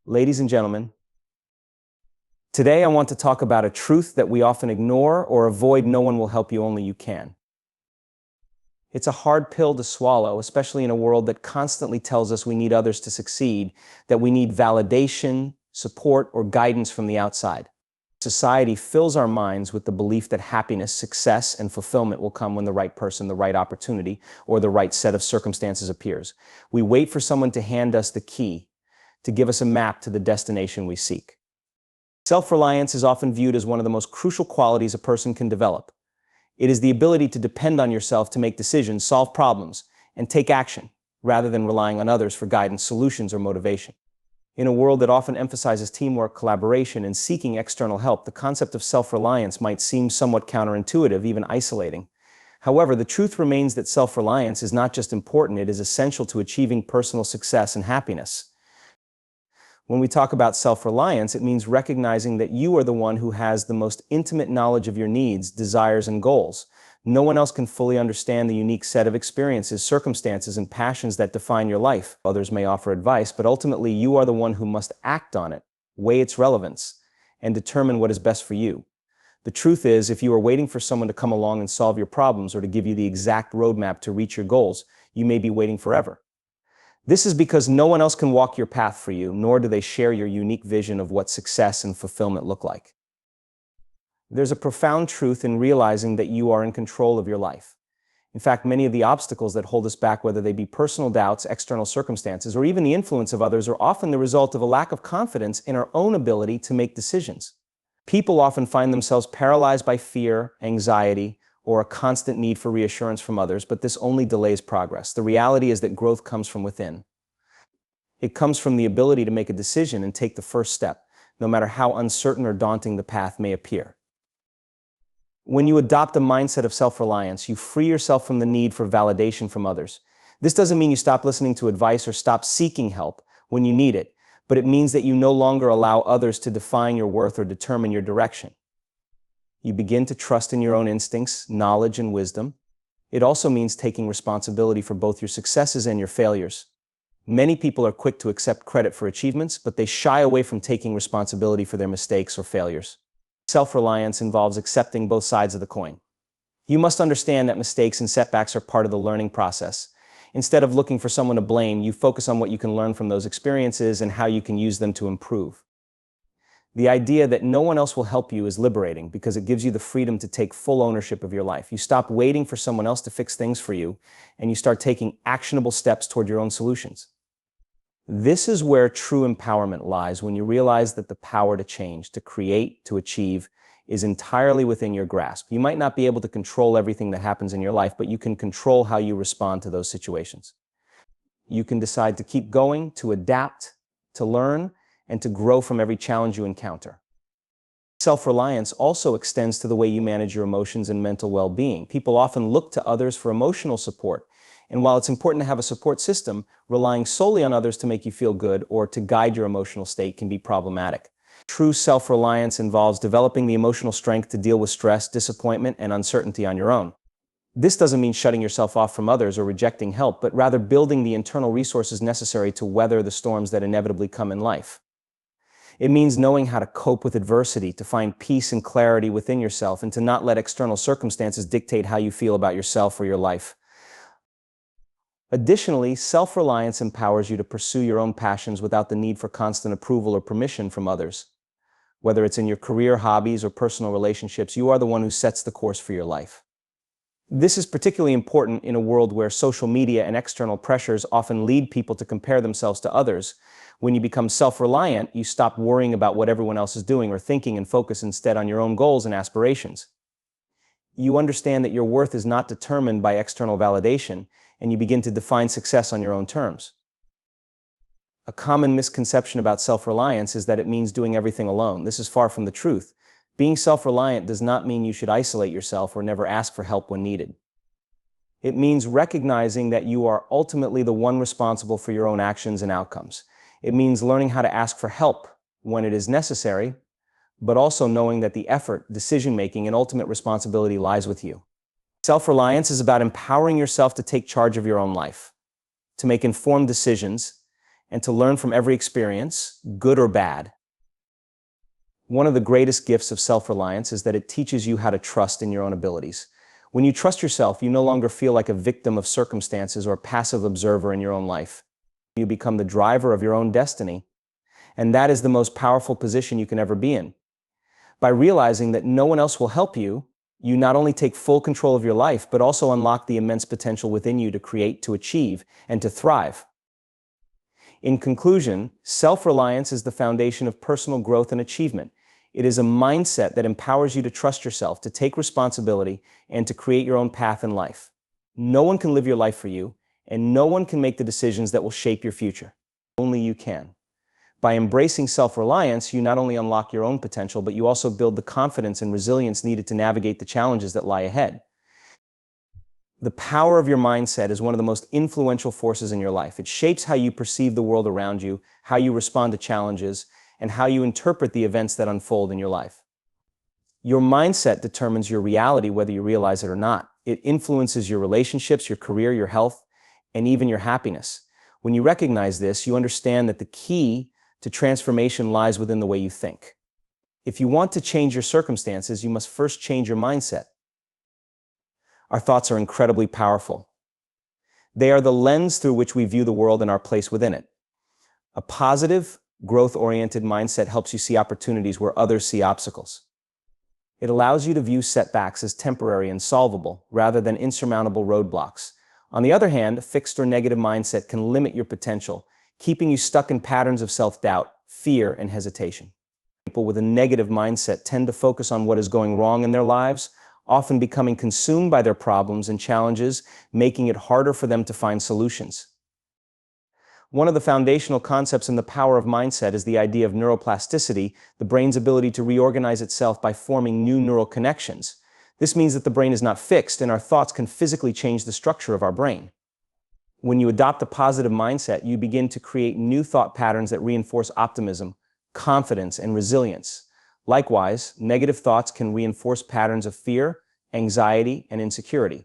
Ladies and gentlemen, today I want to talk about a truth that we often ignore or avoid. No one will help you, only you can. It's a hard pill to swallow, especially in a world that constantly tells us we need others to succeed, that we need validation, support, or guidance from the outside. Society fills our minds with the belief that happiness, success, and fulfillment will come when the right person, the right opportunity, or the right set of circumstances appears. We wait for someone to hand us the key, to give us a map to the destination we seek. Self-reliance is often viewed as one of the most crucial qualities a person can develop. It is the ability to depend on yourself to make decisions, solve problems, and take action, rather than relying on others for guidance, solutions, or motivation. In a world that often emphasizes teamwork, collaboration, and seeking external help, the concept of self-reliance might seem somewhat counterintuitive, even isolating. However, the truth remains that self-reliance is not just important, it is essential to achieving personal success and happiness. When we talk about self-reliance, it means recognizing that you are the one who has the most intimate knowledge of your needs, desires, and goals. No one else can fully understand the unique set of experiences, circumstances, and passions that define your life. Others may offer advice, but ultimately you are the one who must act on it, weigh its relevance, and determine what is best for you. The truth is, if you are waiting for someone to come along and solve your problems or to give you the exact roadmap to reach your goals, you may be waiting forever. This is because no one else can walk your path for you, nor do they share your unique vision of what success and fulfillment look like. There's a profound truth in realizing that you are in control of your life. In fact, many of the obstacles that hold us back, whether they be personal doubts, external circumstances, or even the influence of others, are often the result of a lack of confidence in our own ability to make decisions. People often find themselves paralyzed by fear, anxiety, or a constant need for reassurance from others, but this only delays progress. The reality is that growth comes from within. It comes from the ability to make a decision and take the first step, no matter how uncertain or daunting the path may appear. When you adopt a mindset of self-reliance, you free yourself from the need for validation from others. This doesn't mean you stop listening to advice or stop seeking help when you need it, but it means that you no longer allow others to define your worth or determine your direction. You begin to trust in your own instincts, knowledge, and wisdom. It also means taking responsibility for both your successes and your failures. Many people are quick to accept credit for achievements, but they shy away from taking responsibility for their mistakes or failures. Self-reliance involves accepting both sides of the coin. You must understand that mistakes and setbacks are part of the learning process. Instead of looking for someone to blame, you focus on what you can learn from those experiences and how you can use them to improve. The idea that no one else will help you is liberating because it gives you the freedom to take full ownership of your life. You stop waiting for someone else to fix things for you, and you start taking actionable steps toward your own solutions. This is where true empowerment lies, when you realize that the power to change, to create, to achieve is entirely within your grasp. You might not be able to control everything that happens in your life, but you can control how you respond to those situations. You can decide to keep going, to adapt, to learn, and to grow from every challenge you encounter. Self-reliance also extends to the way you manage your emotions and mental well-being. People often look to others for emotional support, and while it's important to have a support system, relying solely on others to make you feel good or to guide your emotional state can be problematic. True self-reliance involves developing the emotional strength to deal with stress, disappointment, and uncertainty on your own. This doesn't mean shutting yourself off from others or rejecting help, but rather building the internal resources necessary to weather the storms that inevitably come in life. It means knowing how to cope with adversity, to find peace and clarity within yourself, and to not let external circumstances dictate how you feel about yourself or your life. Additionally, self-reliance empowers you to pursue your own passions without the need for constant approval or permission from others. Whether it's in your career, hobbies, or personal relationships, you are the one who sets the course for your life. This is particularly important in a world where social media and external pressures often lead people to compare themselves to others. When you become self-reliant, you stop worrying about what everyone else is doing or thinking and focus instead on your own goals and aspirations. You understand that your worth is not determined by external validation, and you begin to define success on your own terms. A common misconception about self-reliance is that it means doing everything alone. This is far from the truth. Being self-reliant does not mean you should isolate yourself or never ask for help when needed. It means recognizing that you are ultimately the one responsible for your own actions and outcomes. It means learning how to ask for help when it is necessary, but also knowing that the effort, decision-making, and ultimate responsibility lies with you. Self-reliance is about empowering yourself to take charge of your own life, to make informed decisions, and to learn from every experience, good or bad. One of the greatest gifts of self-reliance is that it teaches you how to trust in your own abilities. When you trust yourself, you no longer feel like a victim of circumstances or a passive observer in your own life. You become the driver of your own destiny, and that is the most powerful position you can ever be in. By realizing that no one else will help you, you not only take full control of your life, but also unlock the immense potential within you to create, to achieve, and to thrive. In conclusion, self-reliance is the foundation of personal growth and achievement. It is a mindset that empowers you to trust yourself, to take responsibility, and to create your own path in life. No one can live your life for you, and no one can make the decisions that will shape your future. Only you can. By embracing self-reliance, you not only unlock your own potential, but you also build the confidence and resilience needed to navigate the challenges that lie ahead. The power of your mindset is one of the most influential forces in your life. It shapes how you perceive the world around you, how you respond to challenges, and how you interpret the events that unfold in your life. Your mindset determines your reality whether you realize it or not. It influences your relationships, your career, your health, and even your happiness. When you recognize this, you understand that the key to transformation lies within the way you think. If you want to change your circumstances, you must first change your mindset. Our thoughts are incredibly powerful. They are the lens through which we view the world and our place within it. A positive, growth-oriented mindset helps you see opportunities where others see obstacles. It allows you to view setbacks as temporary and solvable, rather than insurmountable roadblocks. On the other hand, a fixed or negative mindset can limit your potential, keeping you stuck in patterns of self-doubt, fear, and hesitation. People with a negative mindset tend to focus on what is going wrong in their lives, often becoming consumed by their problems and challenges, making it harder for them to find solutions. One of the foundational concepts in the power of mindset is the idea of neuroplasticity, the brain's ability to reorganize itself by forming new neural connections. This means that the brain is not fixed, and our thoughts can physically change the structure of our brain. When you adopt a positive mindset, you begin to create new thought patterns that reinforce optimism, confidence, and resilience. Likewise, negative thoughts can reinforce patterns of fear, anxiety, and insecurity.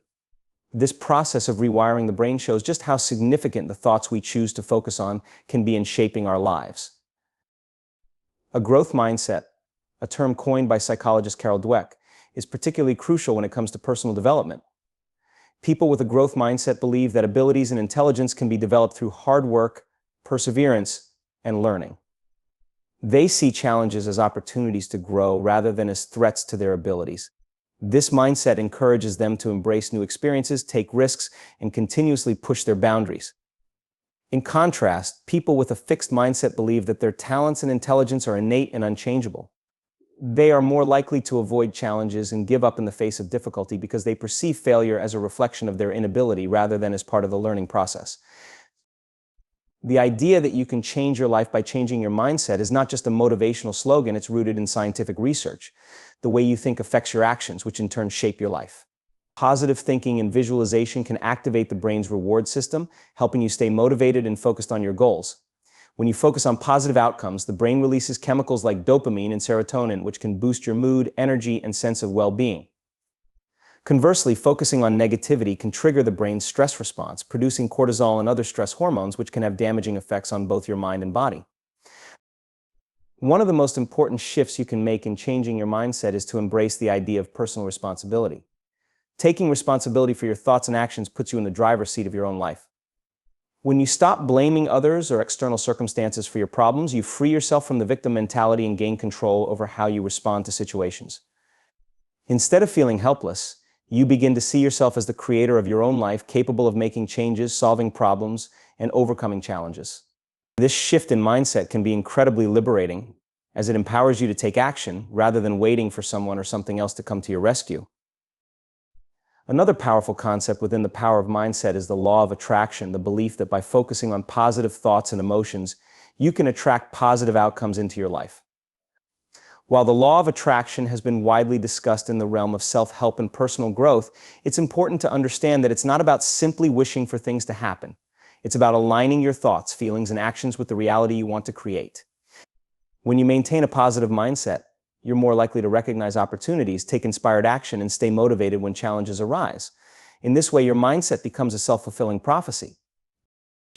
This process of rewiring the brain shows just how significant the thoughts we choose to focus on can be in shaping our lives. A growth mindset, a term coined by psychologist Carol Dweck, is particularly crucial when it comes to personal development. People with a growth mindset believe that abilities and intelligence can be developed through hard work, perseverance, and learning. They see challenges as opportunities to grow rather than as threats to their abilities. This mindset encourages them to embrace new experiences, take risks, and continuously push their boundaries. In contrast, people with a fixed mindset believe that their talents and intelligence are innate and unchangeable. They are more likely to avoid challenges and give up in the face of difficulty because they perceive failure as a reflection of their inability rather than as part of the learning process. The idea that you can change your life by changing your mindset is not just a motivational slogan, it's rooted in scientific research. The way you think affects your actions, which in turn shape your life. Positive thinking and visualization can activate the brain's reward system, helping you stay motivated and focused on your goals. When you focus on positive outcomes, the brain releases chemicals like dopamine and serotonin, which can boost your mood, energy, and sense of well-being. Conversely, focusing on negativity can trigger the brain's stress response, producing cortisol and other stress hormones, which can have damaging effects on both your mind and body. One of the most important shifts you can make in changing your mindset is to embrace the idea of personal responsibility. Taking responsibility for your thoughts and actions puts you in the driver's seat of your own life. When you stop blaming others or external circumstances for your problems, you free yourself from the victim mentality and gain control over how you respond to situations. Instead of feeling helpless, you begin to see yourself as the creator of your own life, capable of making changes, solving problems, and overcoming challenges. This shift in mindset can be incredibly liberating, as it empowers you to take action rather than waiting for someone or something else to come to your rescue. Another powerful concept within the power of mindset is the law of attraction, the belief that by focusing on positive thoughts and emotions, you can attract positive outcomes into your life. While the law of attraction has been widely discussed in the realm of self-help and personal growth, it's important to understand that it's not about simply wishing for things to happen. It's about aligning your thoughts, feelings, and actions with the reality you want to create. When you maintain a positive mindset, you're more likely to recognize opportunities, take inspired action, and stay motivated when challenges arise. In this way, your mindset becomes a self-fulfilling prophecy.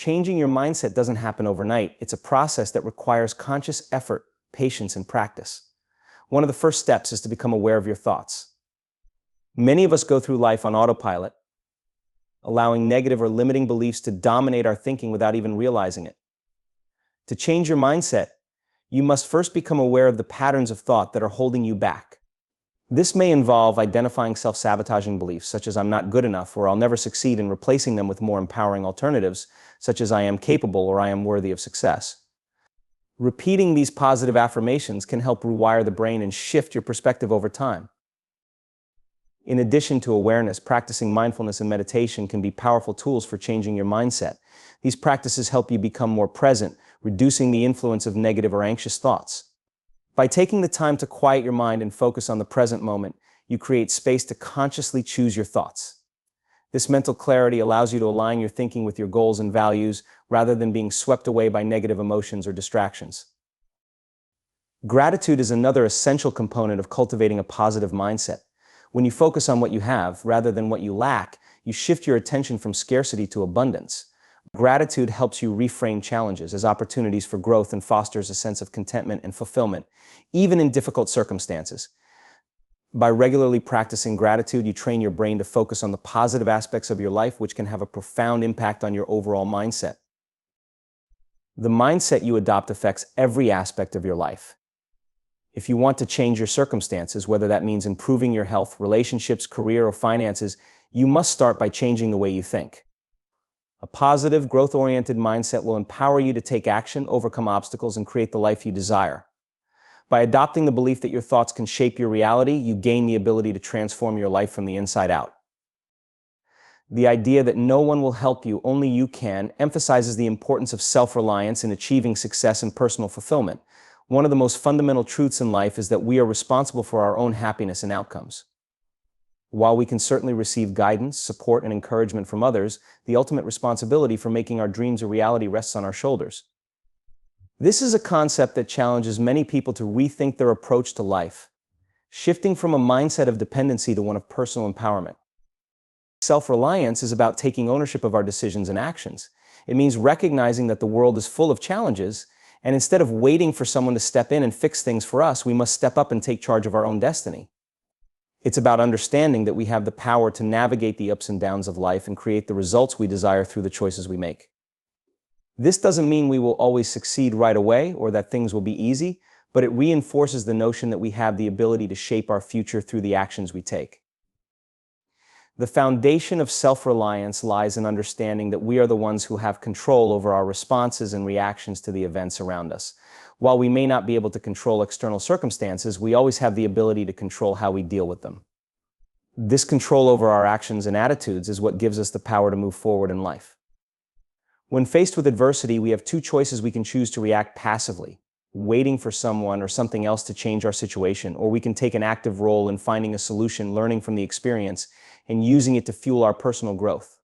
Changing your mindset doesn't happen overnight. It's a process that requires conscious effort, patience, and practice. One of the first steps is to become aware of your thoughts. Many of us go through life on autopilot, allowing negative or limiting beliefs to dominate our thinking without even realizing it. To change your mindset, you must first become aware of the patterns of thought that are holding you back. This may involve identifying self-sabotaging beliefs, such as I'm not good enough or I'll never succeed, and replacing them with more empowering alternatives, such as I am capable or I am worthy of success. Repeating these positive affirmations can help rewire the brain and shift your perspective over time. In addition to awareness, practicing mindfulness and meditation can be powerful tools for changing your mindset. These practices help you become more present, reducing the influence of negative or anxious thoughts. By taking the time to quiet your mind and focus on the present moment, you create space to consciously choose your thoughts. This mental clarity allows you to align your thinking with your goals and values rather than being swept away by negative emotions or distractions. Gratitude is another essential component of cultivating a positive mindset. When you focus on what you have rather than what you lack, you shift your attention from scarcity to abundance. Gratitude helps you reframe challenges as opportunities for growth and fosters a sense of contentment and fulfillment, even in difficult circumstances. By regularly practicing gratitude, you train your brain to focus on the positive aspects of your life, which can have a profound impact on your overall mindset. The mindset you adopt affects every aspect of your life. If you want to change your circumstances, whether that means improving your health, relationships, career, or finances, you must start by changing the way you think. A positive, growth-oriented mindset will empower you to take action, overcome obstacles, and create the life you desire. By adopting the belief that your thoughts can shape your reality, you gain the ability to transform your life from the inside out. The idea that no one will help you, only you can, emphasizes the importance of self-reliance in achieving success and personal fulfillment. One of the most fundamental truths in life is that we are responsible for our own happiness and outcomes. While we can certainly receive guidance, support, and encouragement from others, the ultimate responsibility for making our dreams a reality rests on our shoulders. This is a concept that challenges many people to rethink their approach to life, shifting from a mindset of dependency to one of personal empowerment. Self-reliance is about taking ownership of our decisions and actions. It means recognizing that the world is full of challenges, and instead of waiting for someone to step in and fix things for us, we must step up and take charge of our own destiny. It's about understanding that we have the power to navigate the ups and downs of life and create the results we desire through the choices we make. This doesn't mean we will always succeed right away or that things will be easy, but it reinforces the notion that we have the ability to shape our future through the actions we take. The foundation of self-reliance lies in understanding that we are the ones who have control over our responses and reactions to the events around us. While we may not be able to control external circumstances, we always have the ability to control how we deal with them. This control over our actions and attitudes is what gives us the power to move forward in life. When faced with adversity, we have two choices. We can choose to react passively, waiting for someone or something else to change our situation, or we can take an active role in finding a solution, learning from the experience, and using it to fuel our personal growth.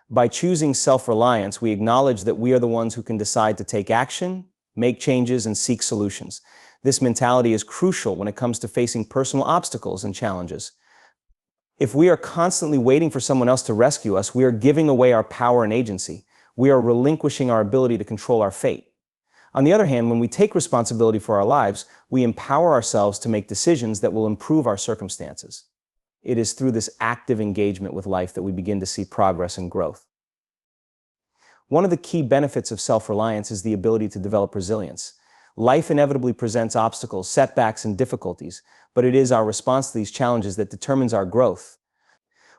By choosing self-reliance, we acknowledge that we are the ones who can decide to take action, make changes, and seek solutions. This mentality is crucial when it comes to facing personal obstacles and challenges. If we are constantly waiting for someone else to rescue us, we are giving away our power and agency. We are relinquishing our ability to control our fate. On the other hand, when we take responsibility for our lives, we empower ourselves to make decisions that will improve our circumstances. It is through this active engagement with life that we begin to see progress and growth. One of the key benefits of self-reliance is the ability to develop resilience. Life inevitably presents obstacles, setbacks, and difficulties, but it is our response to these challenges that determines our growth.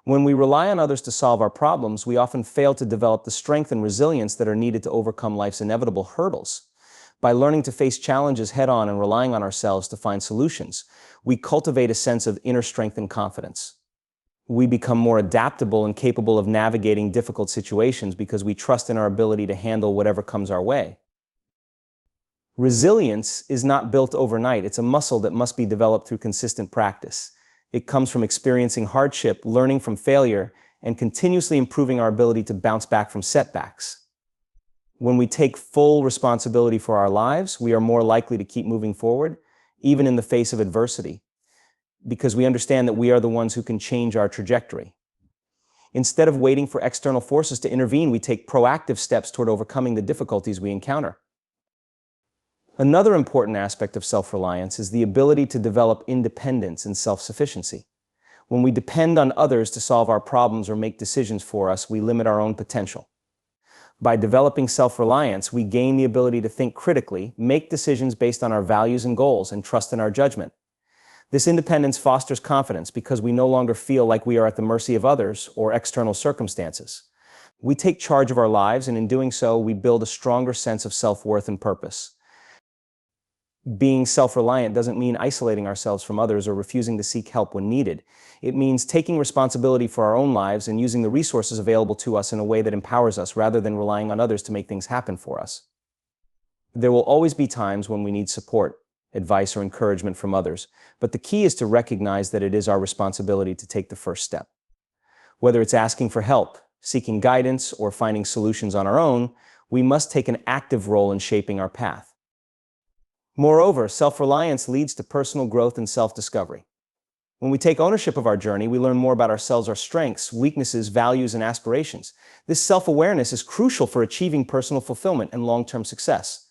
When we rely on others to solve our problems, we often fail to develop the strength and resilience that are needed to overcome life's inevitable hurdles. By learning to face challenges head-on and relying on ourselves to find solutions, we cultivate a sense of inner strength and confidence. We become more adaptable and capable of navigating difficult situations because we trust in our ability to handle whatever comes our way. Resilience is not built overnight. It's a muscle that must be developed through consistent practice. It comes from experiencing hardship, learning from failure, and continuously improving our ability to bounce back from setbacks. When we take full responsibility for our lives, we are more likely to keep moving forward, even in the face of adversity, because we understand that we are the ones who can change our trajectory. Instead of waiting for external forces to intervene, we take proactive steps toward overcoming the difficulties we encounter. Another important aspect of self-reliance is the ability to develop independence and self-sufficiency. When we depend on others to solve our problems or make decisions for us, we limit our own potential. By developing self-reliance, we gain the ability to think critically, make decisions based on our values and goals, and trust in our judgment. This independence fosters confidence because we no longer feel like we are at the mercy of others or external circumstances. We take charge of our lives, and in doing so, we build a stronger sense of self-worth and purpose. Being self-reliant doesn't mean isolating ourselves from others or refusing to seek help when needed. It means taking responsibility for our own lives and using the resources available to us in a way that empowers us rather than relying on others to make things happen for us. There will always be times when we need support, advice, or encouragement from others, but the key is to recognize that it is our responsibility to take the first step. Whether it's asking for help, seeking guidance, or finding solutions on our own, we must take an active role in shaping our path. Moreover, self-reliance leads to personal growth and self-discovery. When we take ownership of our journey, we learn more about ourselves, our strengths, weaknesses, values, and aspirations. This self-awareness is crucial for achieving personal fulfillment and long-term success.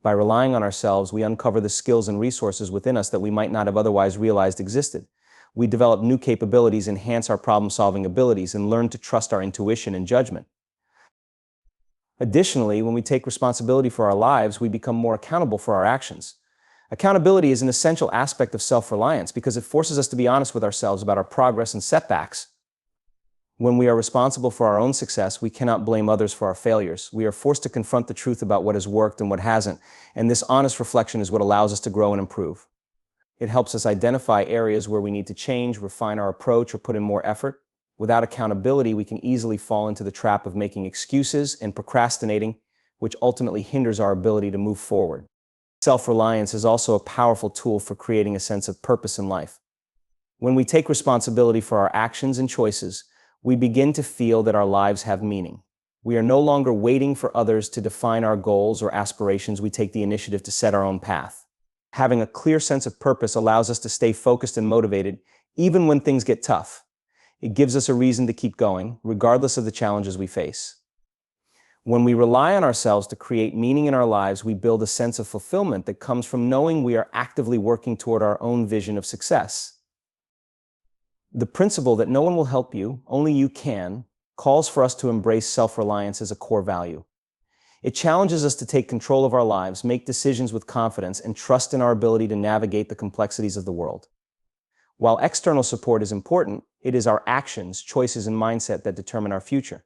By relying on ourselves, we uncover the skills and resources within us that we might not have otherwise realized existed. We develop new capabilities, enhance our problem-solving abilities, and learn to trust our intuition and judgment. Additionally, when we take responsibility for our lives, we become more accountable for our actions. Accountability is an essential aspect of self-reliance because it forces us to be honest with ourselves about our progress and setbacks. When we are responsible for our own success, we cannot blame others for our failures. We are forced to confront the truth about what has worked and what hasn't, and this honest reflection is what allows us to grow and improve. It helps us identify areas where we need to change, refine our approach, or put in more effort. Without accountability, we can easily fall into the trap of making excuses and procrastinating, which ultimately hinders our ability to move forward. Self-reliance is also a powerful tool for creating a sense of purpose in life. When we take responsibility for our actions and choices, we begin to feel that our lives have meaning. We are no longer waiting for others to define our goals or aspirations. We take the initiative to set our own path. Having a clear sense of purpose allows us to stay focused and motivated, even when things get tough. It gives us a reason to keep going, regardless of the challenges we face. When we rely on ourselves to create meaning in our lives, we build a sense of fulfillment that comes from knowing we are actively working toward our own vision of success. The principle that no one will help you, only you can, calls for us to embrace self-reliance as a core value. It challenges us to take control of our lives, make decisions with confidence, and trust in our ability to navigate the complexities of the world. While external support is important, it is our actions, choices, and mindset that determine our future.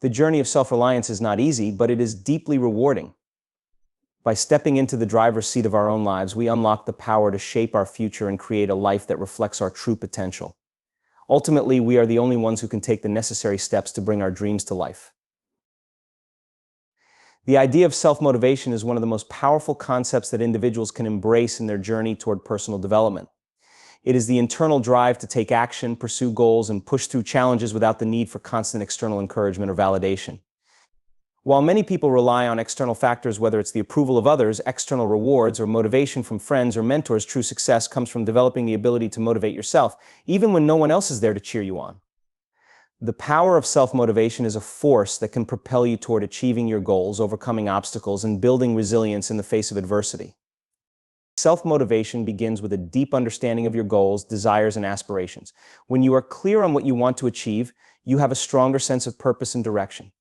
The journey of self-reliance is not easy, but it is deeply rewarding. By stepping into the driver's seat of our own lives, we unlock the power to shape our future and create a life that reflects our true potential. Ultimately, we are the only ones who can take the necessary steps to bring our dreams to life. The idea of self-motivation is one of the most powerful concepts that individuals can embrace in their journey toward personal development. It is the internal drive to take action, pursue goals, and push through challenges without the need for constant external encouragement or validation. While many people rely on external factors, whether it's the approval of others, external rewards, or motivation from friends or mentors, true success comes from developing the ability to motivate yourself, even when no one else is there to cheer you on. The power of self-motivation is a force that can propel you toward achieving your goals, overcoming obstacles, and building resilience in the face of adversity. Self-motivation begins with a deep understanding of your goals, desires, and aspirations. When you are clear on what you want to achieve, you have a stronger sense of purpose and direction.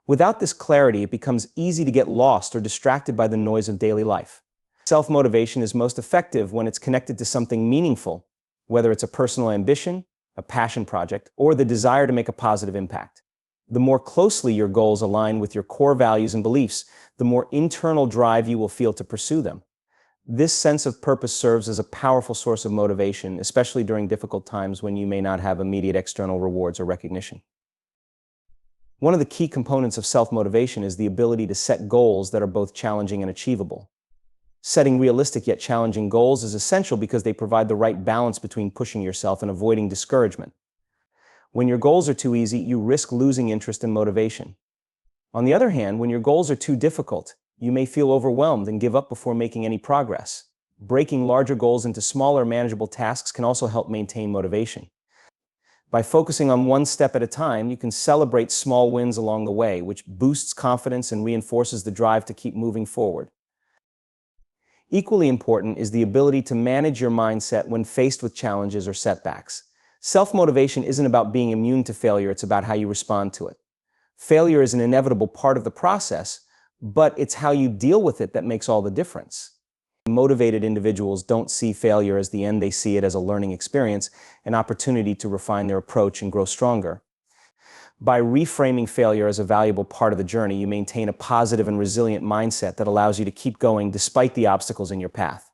Without this clarity, it becomes easy to get lost or distracted by the noise of daily life. Self-motivation is most effective when it's connected to something meaningful, whether it's a personal ambition, a passion project, or the desire to make a positive impact. The more closely your goals align with your core values and beliefs, the more internal drive you will feel to pursue them. This sense of purpose serves as a powerful source of motivation, especially during difficult times when you may not have immediate external rewards or recognition. One of the key components of self-motivation is the ability to set goals that are both challenging and achievable. Setting realistic yet challenging goals is essential because they provide the right balance between pushing yourself and avoiding discouragement. When your goals are too easy, you risk losing interest and motivation. On the other hand, when your goals are too difficult, you may feel overwhelmed and give up before making any progress. Breaking larger goals into smaller, manageable tasks can also help maintain motivation. By focusing on one step at a time, you can celebrate small wins along the way, which boosts confidence and reinforces the drive to keep moving forward. Equally important is the ability to manage your mindset when faced with challenges or setbacks. Self-motivation isn't about being immune to failure, it's about how you respond to it. Failure is an inevitable part of the process, but it's how you deal with it that makes all the difference. Motivated individuals don't see failure as the end, they see it as a learning experience, an opportunity to refine their approach and grow stronger. By reframing failure as a valuable part of the journey, you maintain a positive and resilient mindset that allows you to keep going despite the obstacles in your path.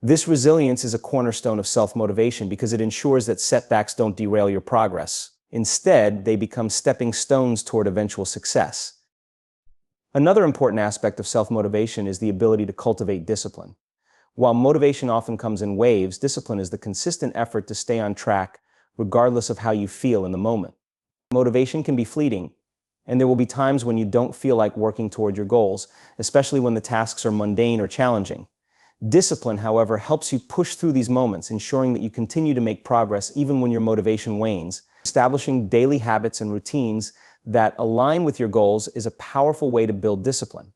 This resilience is a cornerstone of self-motivation because it ensures that setbacks don't derail your progress. Instead, they become stepping stones toward eventual success. Another important aspect of self-motivation is the ability to cultivate discipline. While motivation often comes in waves, discipline is the consistent effort to stay on track regardless of how you feel in the moment. Motivation can be fleeting, and there will be times when you don't feel like working toward your goals, especially when the tasks are mundane or challenging. Discipline, however, helps you push through these moments, ensuring that you continue to make progress even when your motivation wanes. Establishing daily habits and routines that align with your goals is a powerful way to build discipline.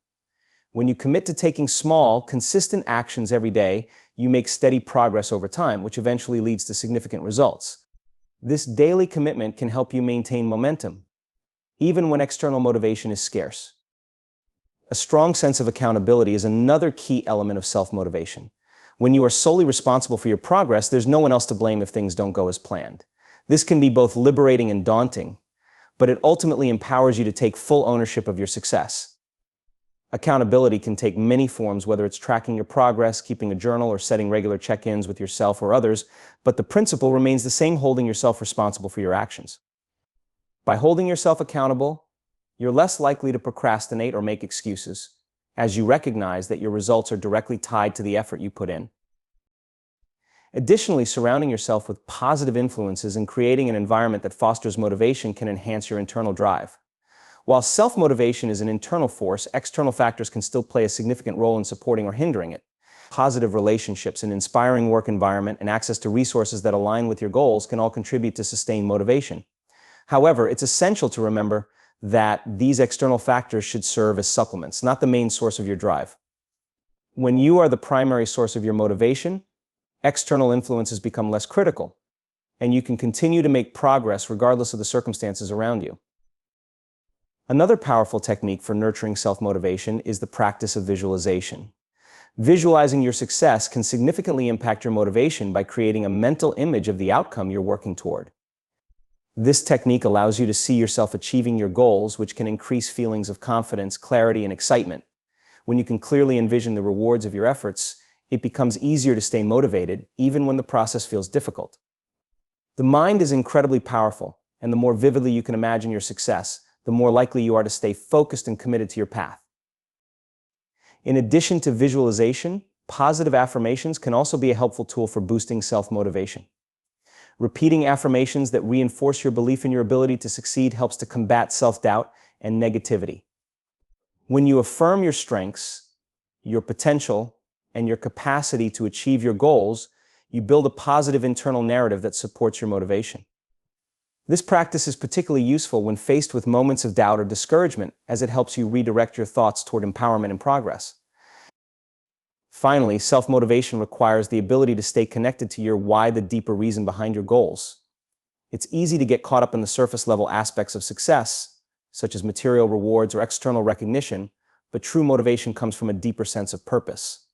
When you commit to taking small, consistent actions every day, you make steady progress over time, which eventually leads to significant results. This daily commitment can help you maintain momentum, even when external motivation is scarce. A strong sense of accountability is another key element of self-motivation. When you are solely responsible for your progress, there's no one else to blame if things don't go as planned. This can be both liberating and daunting, but it ultimately empowers you to take full ownership of your success. Accountability can take many forms, whether it's tracking your progress, keeping a journal, or setting regular check-ins with yourself or others, but the principle remains the same: holding yourself responsible for your actions. By holding yourself accountable, you're less likely to procrastinate or make excuses, as you recognize that your results are directly tied to the effort you put in. Additionally, surrounding yourself with positive influences and creating an environment that fosters motivation can enhance your internal drive. While self-motivation is an internal force, external factors can still play a significant role in supporting or hindering it. Positive relationships, an inspiring work environment, and access to resources that align with your goals can all contribute to sustained motivation. However, it's essential to remember that these external factors should serve as supplements, not the main source of your drive. When you are the primary source of your motivation, external influences become less critical, and you can continue to make progress regardless of the circumstances around you. Another powerful technique for nurturing self-motivation is the practice of visualization. Visualizing your success can significantly impact your motivation by creating a mental image of the outcome you're working toward. This technique allows you to see yourself achieving your goals, which can increase feelings of confidence, clarity, and excitement. When you can clearly envision the rewards of your efforts, it becomes easier to stay motivated, even when the process feels difficult. The mind is incredibly powerful, and the more vividly you can imagine your success, the more likely you are to stay focused and committed to your path. In addition to visualization, positive affirmations can also be a helpful tool for boosting self-motivation. Repeating affirmations that reinforce your belief in your ability to succeed helps to combat self-doubt and negativity. When you affirm your strengths, your potential, and your capacity to achieve your goals, you build a positive internal narrative that supports your motivation. This practice is particularly useful when faced with moments of doubt or discouragement, as it helps you redirect your thoughts toward empowerment and progress. Finally, self-motivation requires the ability to stay connected to your why, the deeper reason behind your goals. It's easy to get caught up in the surface-level aspects of success, such as material rewards or external recognition, but true motivation comes from a deeper sense of purpose.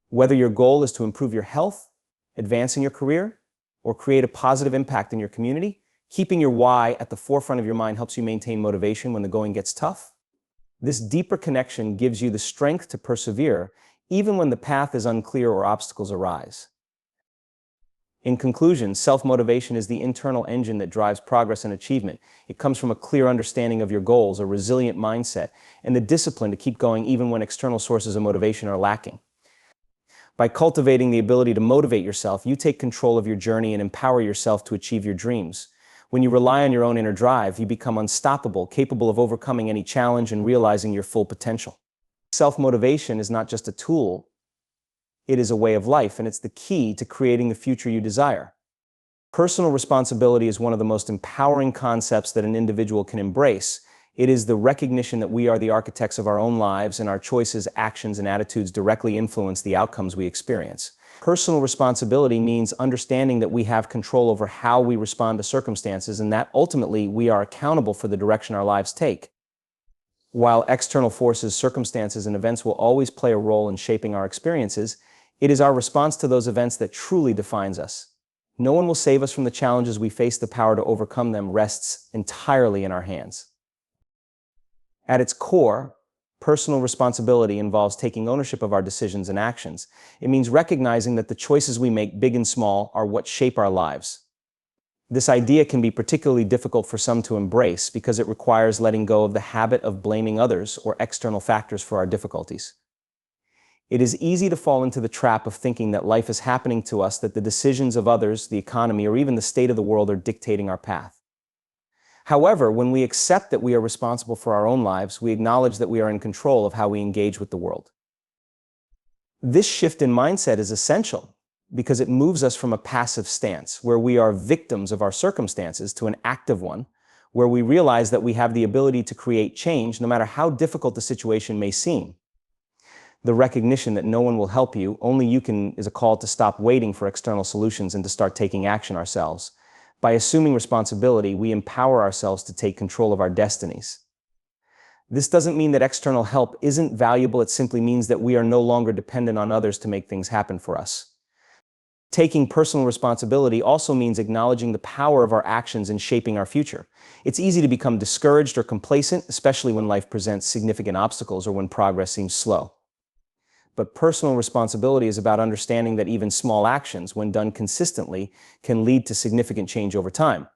Whether your goal is to improve your health, advance in your career, or create a positive impact in your community, keeping your why at the forefront of your mind helps you maintain motivation when the going gets tough. This deeper connection gives you the strength to persevere, even when the path is unclear or obstacles arise. In conclusion, self-motivation is the internal engine that drives progress and achievement. It comes from a clear understanding of your goals, a resilient mindset, and the discipline to keep going even when external sources of motivation are lacking. By cultivating the ability to motivate yourself, you take control of your journey and empower yourself to achieve your dreams. When you rely on your own inner drive, you become unstoppable, capable of overcoming any challenge and realizing your full potential. Self-motivation is not just a tool, it is a way of life, and it's the key to creating the future you desire. Personal responsibility is one of the most empowering concepts that an individual can embrace. It is the recognition that we are the architects of our own lives, and our choices, actions, and attitudes directly influence the outcomes we experience. Personal responsibility means understanding that we have control over how we respond to circumstances, and that ultimately we are accountable for the direction our lives take. While external forces, circumstances, and events will always play a role in shaping our experiences, it is our response to those events that truly defines us. No one will save us from the challenges we face. The power to overcome them rests entirely in our hands. At its core, personal responsibility involves taking ownership of our decisions and actions. It means recognizing that the choices we make, big and small, are what shape our lives. This idea can be particularly difficult for some to embrace because it requires letting go of the habit of blaming others or external factors for our difficulties. It is easy to fall into the trap of thinking that life is happening to us, that the decisions of others, the economy, or even the state of the world are dictating our path. However, when we accept that we are responsible for our own lives, we acknowledge that we are in control of how we engage with the world. This shift in mindset is essential because it moves us from a passive stance, where we are victims of our circumstances, to an active one, where we realize that we have the ability to create change no matter how difficult the situation may seem. The recognition that no one will help you, only you can, is a call to stop waiting for external solutions and to start taking action ourselves. By assuming responsibility, we empower ourselves to take control of our destinies. This doesn't mean that external help isn't valuable. It simply means that we are no longer dependent on others to make things happen for us. Taking personal responsibility also means acknowledging the power of our actions in shaping our future. It's easy to become discouraged or complacent, especially when life presents significant obstacles or when progress seems slow. But personal responsibility is about understanding that even small actions, when done consistently, can lead to significant change over time.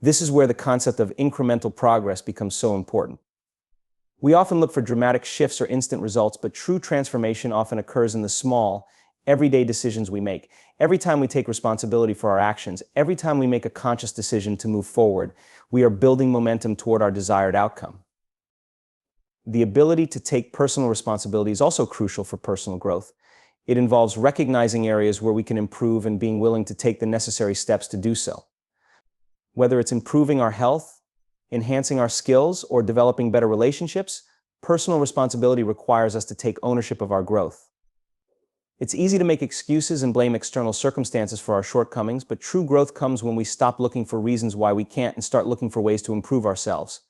This is where the concept of incremental progress becomes so important. We often look for dramatic shifts or instant results, but true transformation often occurs in the small, everyday decisions we make. Every time we take responsibility for our actions, every time we make a conscious decision to move forward, we are building momentum toward our desired outcome. The ability to take personal responsibility is also crucial for personal growth. It involves recognizing areas where we can improve and being willing to take the necessary steps to do so. Whether it's improving our health, enhancing our skills, or developing better relationships, personal responsibility requires us to take ownership of our growth. It's easy to make excuses and blame external circumstances for our shortcomings, but true growth comes when we stop looking for reasons why we can't and start looking for ways to improve ourselves.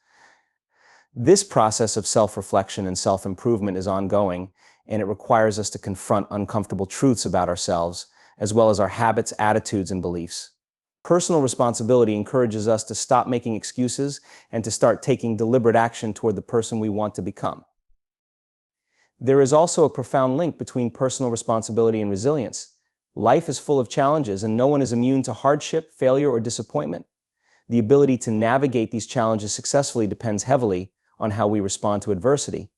This process of self-reflection and self-improvement is ongoing, and it requires us to confront uncomfortable truths about ourselves, as well as our habits, attitudes, and beliefs. Personal responsibility encourages us to stop making excuses and to start taking deliberate action toward the person we want to become. There is also a profound link between personal responsibility and resilience. Life is full of challenges, and no one is immune to hardship, failure, or disappointment. The ability to navigate these challenges successfully depends heavily on how we respond to adversity.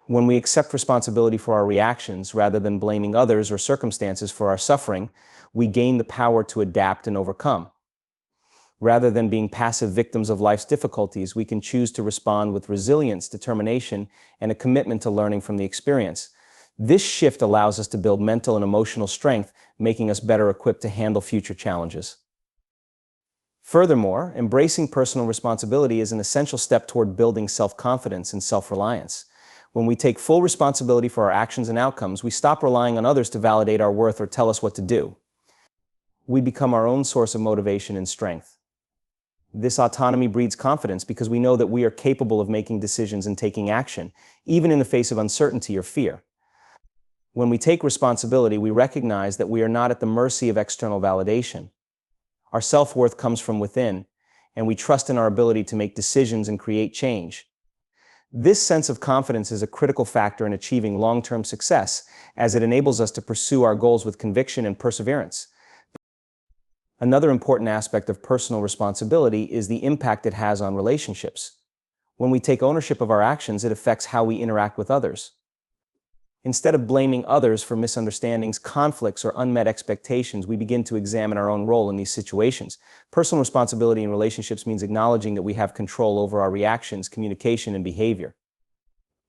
When we accept responsibility for our reactions rather than blaming others or circumstances for our suffering, we gain the power to adapt and overcome. Rather than being passive victims of life's difficulties, we can choose to respond with resilience, determination, and a commitment to learning from the experience. This shift allows us to build mental and emotional strength, making us better equipped to handle future challenges. Furthermore, embracing personal responsibility is an essential step toward building self-confidence and self-reliance. When we take full responsibility for our actions and outcomes, we stop relying on others to validate our worth or tell us what to do. We become our own source of motivation and strength. This autonomy breeds confidence because we know that we are capable of making decisions and taking action, even in the face of uncertainty or fear. When we take responsibility, we recognize that we are not at the mercy of external validation. Our self-worth comes from within, and we trust in our ability to make decisions and create change. This sense of confidence is a critical factor in achieving long-term success, as it enables us to pursue our goals with conviction and perseverance. Another important aspect of personal responsibility is the impact it has on relationships. When we take ownership of our actions, it affects how we interact with others. Instead of blaming others for misunderstandings, conflicts, or unmet expectations, we begin to examine our own role in these situations. Personal responsibility in relationships means acknowledging that we have control over our reactions, communication, and behavior.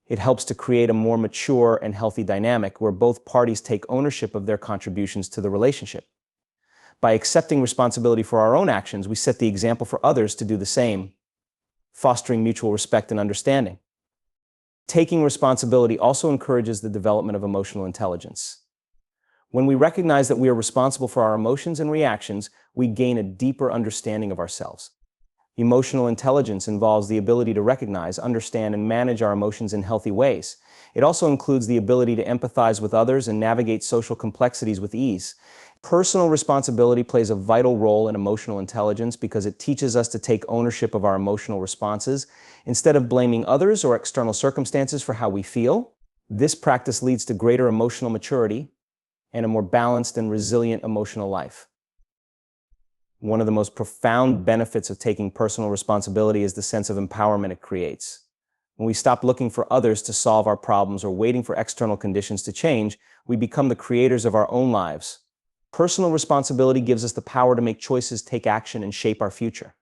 It helps to create a more mature and healthy dynamic where both parties take ownership of their contributions to the relationship. By accepting responsibility for our own actions, we set the example for others to do the same, fostering mutual respect and understanding. Taking responsibility also encourages the development of emotional intelligence. When we recognize that we are responsible for our emotions and reactions, we gain a deeper understanding of ourselves. Emotional intelligence involves the ability to recognize, understand, and manage our emotions in healthy ways. It also includes the ability to empathize with others and navigate social complexities with ease. Personal responsibility plays a vital role in emotional intelligence because it teaches us to take ownership of our emotional responses instead of blaming others or external circumstances for how we feel. This practice leads to greater emotional maturity and a more balanced and resilient emotional life. One of the most profound benefits of taking personal responsibility is the sense of empowerment it creates. When we stop looking for others to solve our problems or waiting for external conditions to change, we become the creators of our own lives. Personal responsibility gives us the power to make choices, take action, and shape our future.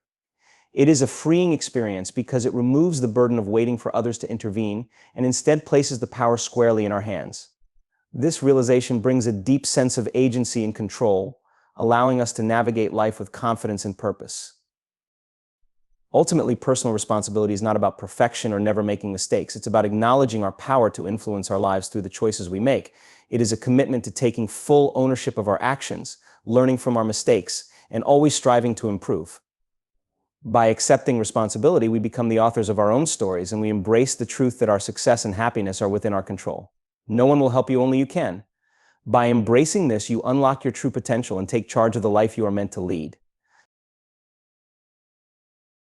It is a freeing experience because it removes the burden of waiting for others to intervene and instead places the power squarely in our hands. This realization brings a deep sense of agency and control, allowing us to navigate life with confidence and purpose. Ultimately, personal responsibility is not about perfection or never making mistakes. It's about acknowledging our power to influence our lives through the choices we make. It is a commitment to taking full ownership of our actions, learning from our mistakes, and always striving to improve. By accepting responsibility, we become the authors of our own stories, and we embrace the truth that our success and happiness are within our control. No one will help you, only you can. By embracing this, you unlock your true potential and take charge of the life you are meant to lead.